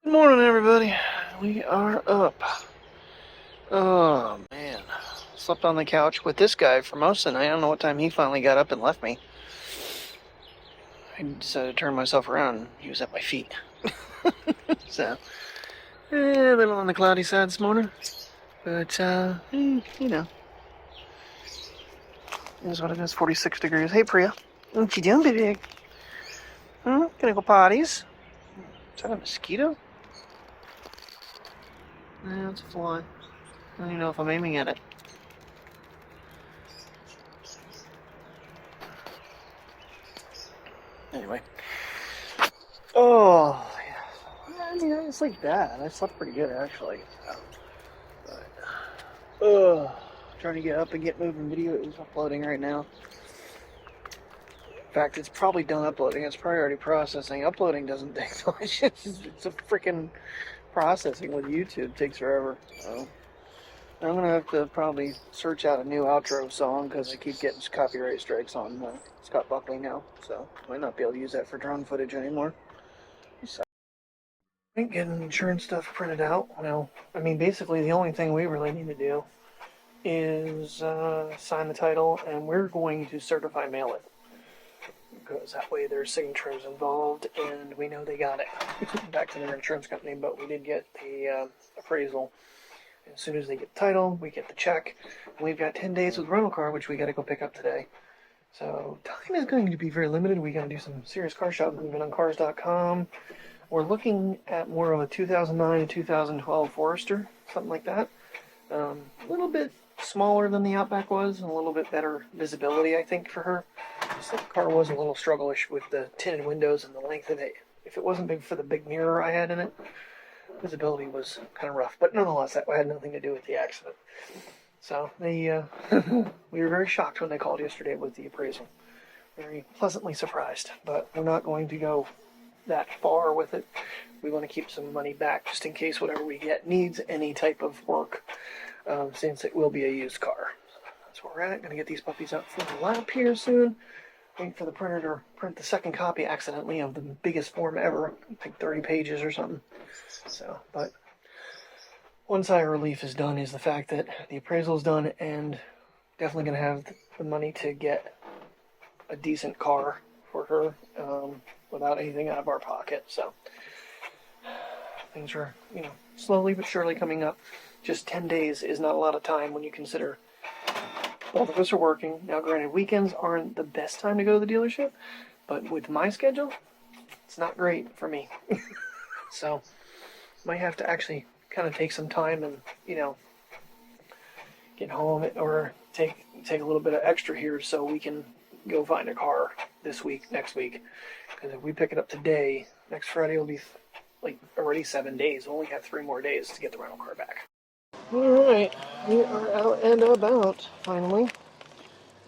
Good morning, everybody. We are up. Oh, man. Slept on the couch with this guy for most of the night. I don't know what time he finally got up and left me. I decided to turn myself around and he was at my feet. So, a little on the cloudy side this morning. But, you know, is what it is. 46 degrees. Hey, Priya. What you doing, baby? Gonna go potties? Is that a mosquito? No, it's a fly. I don't even know if I'm aiming at it. Anyway. Oh, yeah. I mean, I didn't sleep bad. I slept pretty good, actually. Trying to get up and get moving. Video is uploading right now. In fact, it's probably done uploading. It's probably already processing. Uploading doesn't take much. It's a freaking processing with YouTube. It takes forever. So I'm going to have to probably search out a new outro song because I keep getting copyright strikes on Scott Buckley now. So I might not be able to use that for drone footage anymore. So, getting insurance stuff printed out. Well, I mean, basically the only thing we really need to do is sign the title, and we're going to certify mail it. Because that way there's signatures involved, and we know they got it. Back to their insurance company, but we did get the appraisal. As soon as they get the title, we get the check. And we've got 10 days with rental car, which we got to go pick up today. So time is going to be very limited. We got to do some serious car shopping. We've been on cars.com. We're looking at more of a 2009 and 2012 Forester, something like that. A little bit smaller than the Outback was, and a little bit better visibility, I think, for her. So the car was a little struggle-ish with the tinted windows and the length of it. If it wasn't big for the big mirror I had in it, visibility was kind of rough. But nonetheless, that had nothing to do with the accident. So they, we were very shocked when they called yesterday with the appraisal. Very pleasantly surprised, but we're not going to go that far with it. We want to keep some money back just in case whatever we get needs any type of work, since it will be a used car. That's where we're at. Going to get these puppies out for the lap here soon. Waiting for the printer to print the second copy accidentally of the biggest form ever. I think 30 pages or something. So, but one sigh of relief is done is the fact that the appraisal is done, and definitely going to have the money to get a decent car for her without anything out of our pocket. So things are, slowly but surely coming up. Just 10 days is not a lot of time when you consider both of us are working. Now, granted, weekends aren't the best time to go to the dealership, but with my schedule, it's not great for me. So might have to actually kind of take some time and, get home or take a little bit of extra here so we can go find a car this week, next week. Because if we pick it up today, next Friday will be like already 7 days. We'll only have 3 more days to get the rental car back. Alright, we are out and about, finally.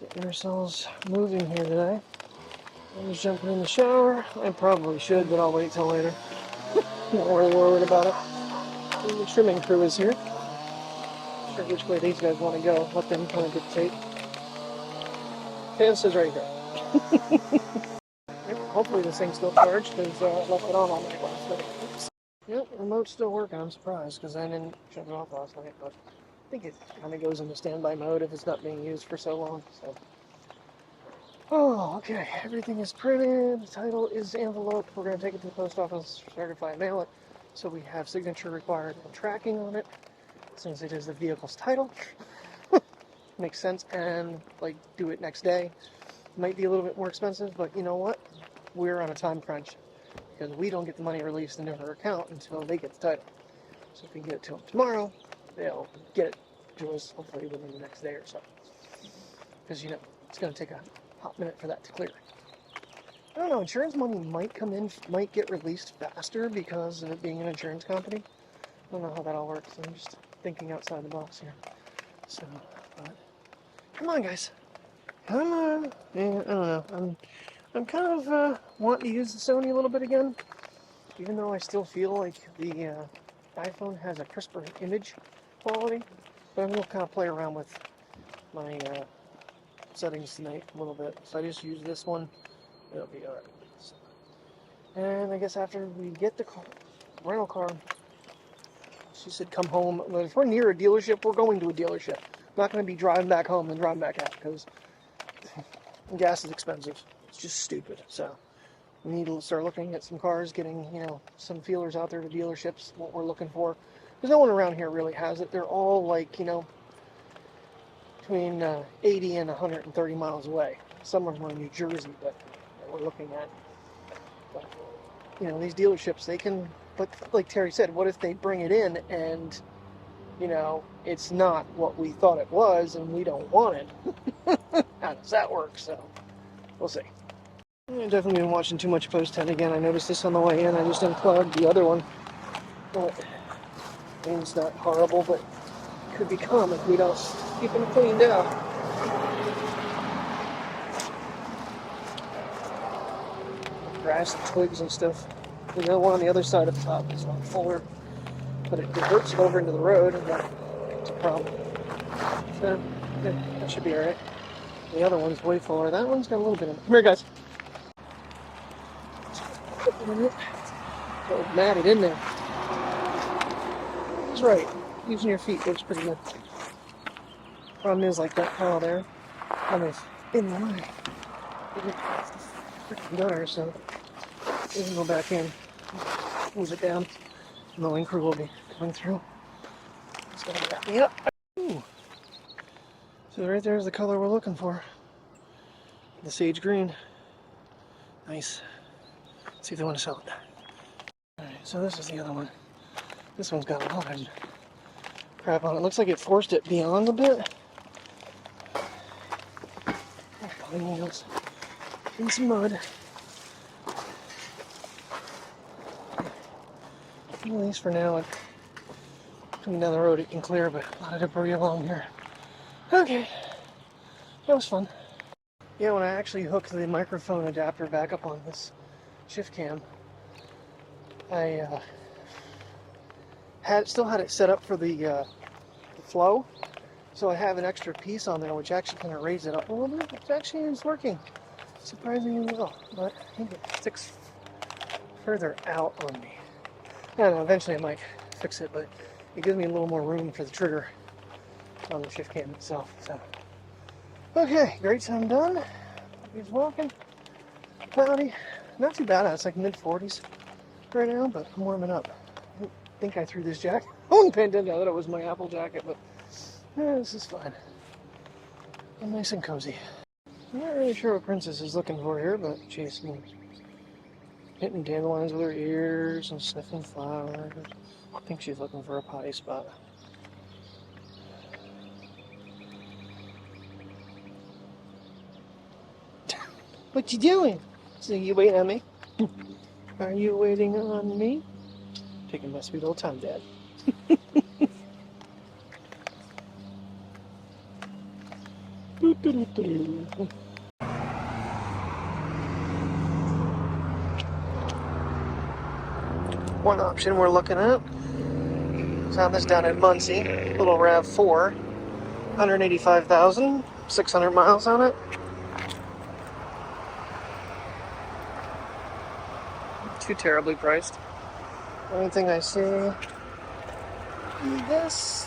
Getting ourselves moving here today. I'm just jumping in the shower. I probably should, but I'll wait till later. Not really worried about it. And the trimming crew is here. Not sure which way these guys want to go. Let them kind of dictate. Chance is right here. Hopefully this thing's still charged, because I left it on all night last night. Oops. Yep, remote's still working. I'm surprised, because I didn't shut it off last night, but I think it kind of goes into standby mode if it's not being used for so long. So, oh, okay. Everything is printed. The title is enveloped. We're going to take it to the post office, certify and mail it. So we have signature required and tracking on it, since it is the vehicle's title. Makes sense, and do it next day. Might be a little bit more expensive, but you know what? We're on a time crunch because we don't get the money released into her account until they get the title. So if we get it to them tomorrow, they'll get it to us hopefully within the next day or so. Because it's going to take a hot minute for that to clear. I don't know, insurance money might come in, might get released faster because of it being an insurance company. I don't know how that all works. I'm just thinking outside the box here. So, but come on, guys. Come on. Yeah, I don't know. I'm kind of wanting to use the Sony a little bit again, even though I still feel like the iPhone has a crisper image quality. But I'm going to kind of play around with my settings tonight a little bit. So I just use this one. It'll be alright. So, and I guess after we get the rental car. She said, come home. But if we're near a dealership, we're going to a dealership. I'm not going to be driving back home and driving back out because gas is expensive. It's just stupid. So we need to start looking at some cars, getting, you know, some feelers out there to dealerships, what we're looking for. Because no one around here really has it. They're all like, you know, between 80 and 130 miles away. Some of them are in New Jersey that we're looking at. But, you know, these dealerships, they can, but like Terry said, what if they bring it in and, you know, it's not what we thought it was and we don't want it? How does that work? So, we'll see. I've definitely been watching too much Post 10 again. I noticed this on the way in. I just unplugged the other one. But, I mean, it's not horrible, but it could become if we don't keep them cleaned out. Grass and twigs and stuff. The other one on the other side of the top is a lot fuller, but it diverts it over into the road, and that's a problem. So, yeah, that should be alright. The other one's way fuller. That one's got a little bit in it. Come here, guys. Oh, matted in there. That's right. Using your feet works pretty good. Problem is, like that pile there, kind of in the line. It's the freaking gutter, so we can go back in, move it down, and the link crew will be coming through. It's gonna back me up. Ooh. So right there's the color we're looking for. The sage green. Nice. Let's see if they want to sell it. Alright, so this is the other one. This one's got a lot of crap on it. Looks like it forced it beyond a bit. Pulling wheels in some mud. At least for now, coming down the road it can clear, but a lot of debris along here. Okay, that was fun. Yeah, when I actually hooked the microphone adapter back up on this ShiftCam, I still had it set up for the flow, so I have an extra piece on there which actually kind of raised it up a little bit. It actually is working surprisingly well, but I think it sticks further out on me. I don't know, eventually I might fix it, but it gives me a little more room for the trigger on the ShiftCam itself. So, okay, great, I'm done. He's walking. Cloudy. Not too bad. It's like mid-40s right now, but I'm warming up. I think I threw this jacket on the pandemic. I thought it was my Apple jacket, but this is fine. I'm nice and cozy. I'm not really sure what Princess is looking for here, but she's hitting dandelions with her ears and sniffing flowers. I think she's looking for a potty spot. What you doing? So you waiting on me? Are you waiting on me? Taking my sweet old time, Dad. One option we're looking at. Found this down in Muncie. Little RAV4. 185,000. 600 miles on it. Too terribly priced. The only thing I see is this.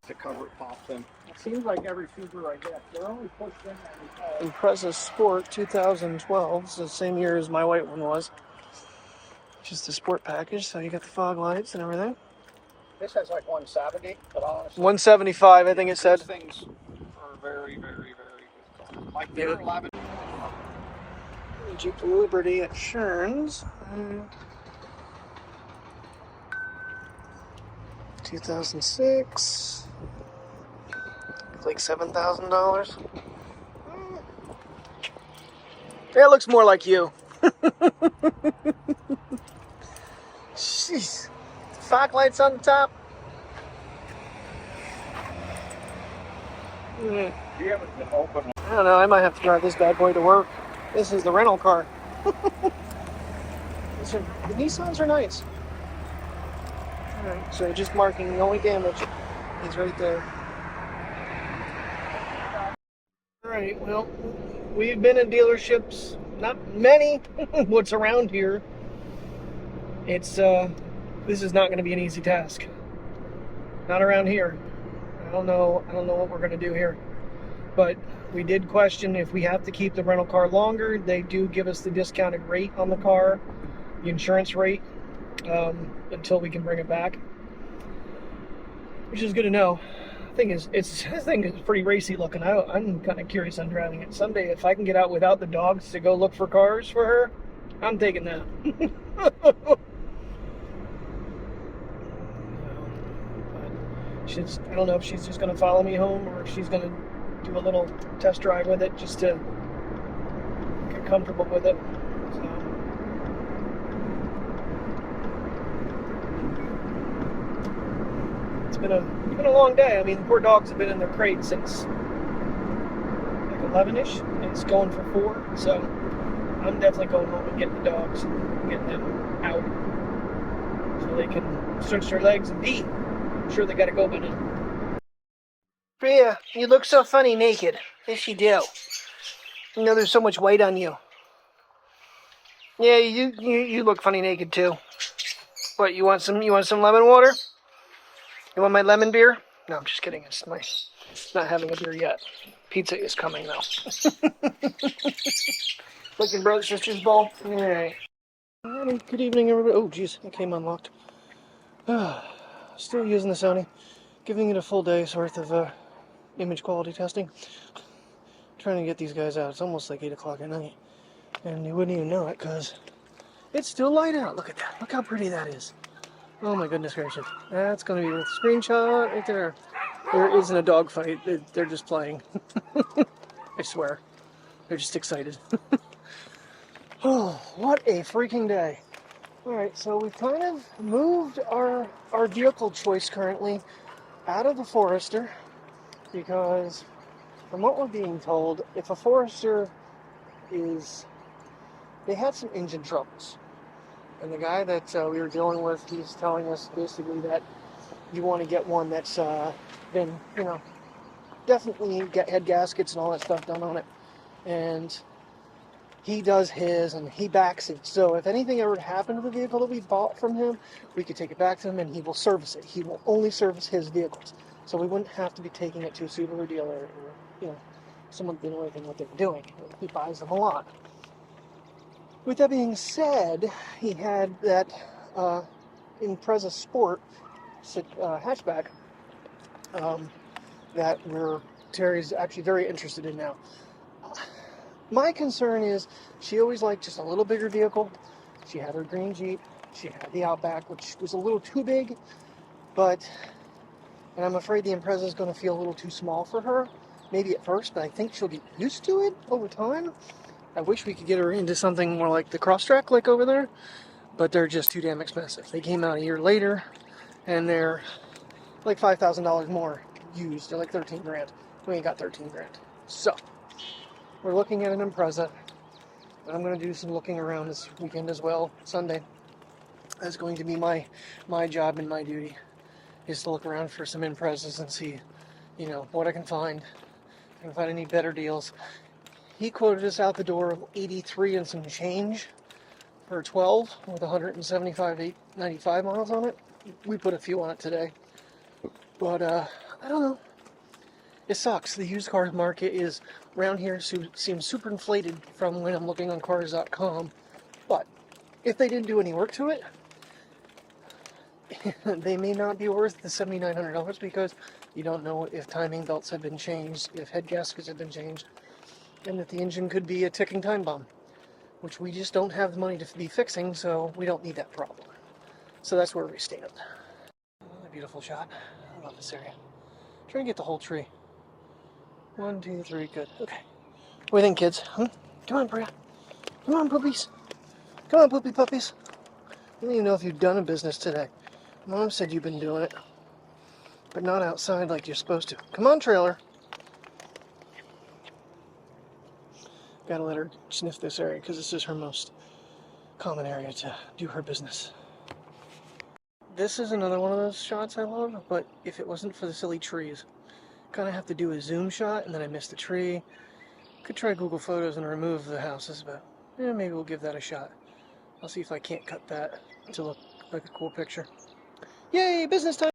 To cover it popped in. It seems like every Subaru I get, they're only pushed in every Impreza Sport 2012. It's the same year as my white one was. Just a sport package, so you got the fog lights and everything. This has like 170, but honestly, 175, I think it said. these things are very, very, very good. Like the 11. Jeep Liberty insurance. 2006. It's like $7,000. It looks more like you. Jeez. Fog lights on the top. You haven't been open. I don't know, I might have to drive this bad boy to work. This is the rental car. The Nissans are nice. Alright, so just marking the only damage is right there. Alright, well, we've been in dealerships, not many, what's around here. It's, this is not going to be an easy task. Not around here. I don't know what we're going to do here. But we did question if we have to keep the rental car longer. They do give us the discounted rate on the car, the insurance rate, until we can bring it back, which is good to know. The thing is, this thing is pretty racy looking. I'm kind of curious on driving it. Someday, if I can get out without the dogs to go look for cars for her, I'm taking that. I don't know if she's just going to follow me home or if she's going to do a little test drive with it just to get comfortable with it. So. It's been a long day. I mean, the poor dogs have been in their crate since like 11-ish, and it's going for 4. So I'm definitely going home and getting the dogs and getting them out so they can stretch their legs and pee. I'm sure they got to go by now. Bria, you look so funny naked. Yes, you do. You know, there's so much weight on you. Yeah, you look funny naked too. What, you want some lemon water? You want my lemon beer? No, I'm just kidding. It's not having a beer yet. Pizza is coming though. Looking brother sister's bowl. All right. Good evening, everybody. Oh, geez, it came unlocked. Still using the Sony, giving it a full day's worth of image quality testing. Trying to get these guys out. It's almost like 8 o'clock at night, and you wouldn't even know it because it's still light out. Look at that. Look how pretty that is. Oh my goodness gracious. That's going to be worth a screenshot right there. There isn't a dog fight. They're just playing. I swear. They're just excited. Oh, what a freaking day. Alright, so we've kind of moved our vehicle choice currently out of the Forester because from what we're being told, if a Forester they had some engine troubles. And the guy that we were dealing with, he's telling us basically that you want to get one that's been, definitely had gaskets and all that stuff done on it. And he does his and he backs it. So if anything ever happened to the vehicle that we bought from him, we could take it back to him and he will service it. He will only service his vehicles. So we wouldn't have to be taking it to a Subaru dealer or, someone that knows what they're doing. He buys them a lot. With that being said, he had that Impreza Sport hatchback that Terry's actually very interested in now. My concern is she always liked just a little bigger vehicle. She had her green Jeep. She had the Outback, which was a little too big, and I'm afraid the Impreza is going to feel a little too small for her. Maybe at first, but I think she'll get used to it over time. I wish we could get her into something more like the Crosstrek, like over there, but they're just too damn expensive. They came out a year later, and they're like $5,000 more used. They're like 13 grand. We ain't got 13 grand. So, we're looking at an Impreza. I'm going to do some looking around this weekend as well, Sunday. That's going to be my job and my duty, is to look around for some Imprezas and see, what I can find. If I can find any better deals. He quoted us out the door of 83 and some change for 12 with 175/95 miles on it. We put a few on it today. But, I don't know. It sucks. The used cars market is around here seems super inflated from when I'm looking on cars.com. But if they didn't do any work to it, they may not be worth the $7,900 because you don't know if timing belts have been changed, if head gaskets have been changed, and that the engine could be a ticking time bomb, which we just don't have the money to be fixing, so we don't need that problem. So that's where we stand. Another beautiful shot. I love this area. Trying to get the whole tree. 1, 2, 3, good. Okay. What do you think, kids? Come on, Bria. Come on, puppies. Come on, poopy puppies. I don't even know if you've done a business today. Mom said you've been doing it, but not outside like you're supposed to. Come on, trailer. Gotta let her sniff this area because this is her most common area to do her business. This is another one of those shots I love, but if it wasn't for the silly trees, kind of have to do a zoom shot and then I miss the tree. Could try Google Photos and remove the houses, but yeah, maybe we'll give that a shot. I'll see if I can't cut that to look like a cool picture. Yay, business time!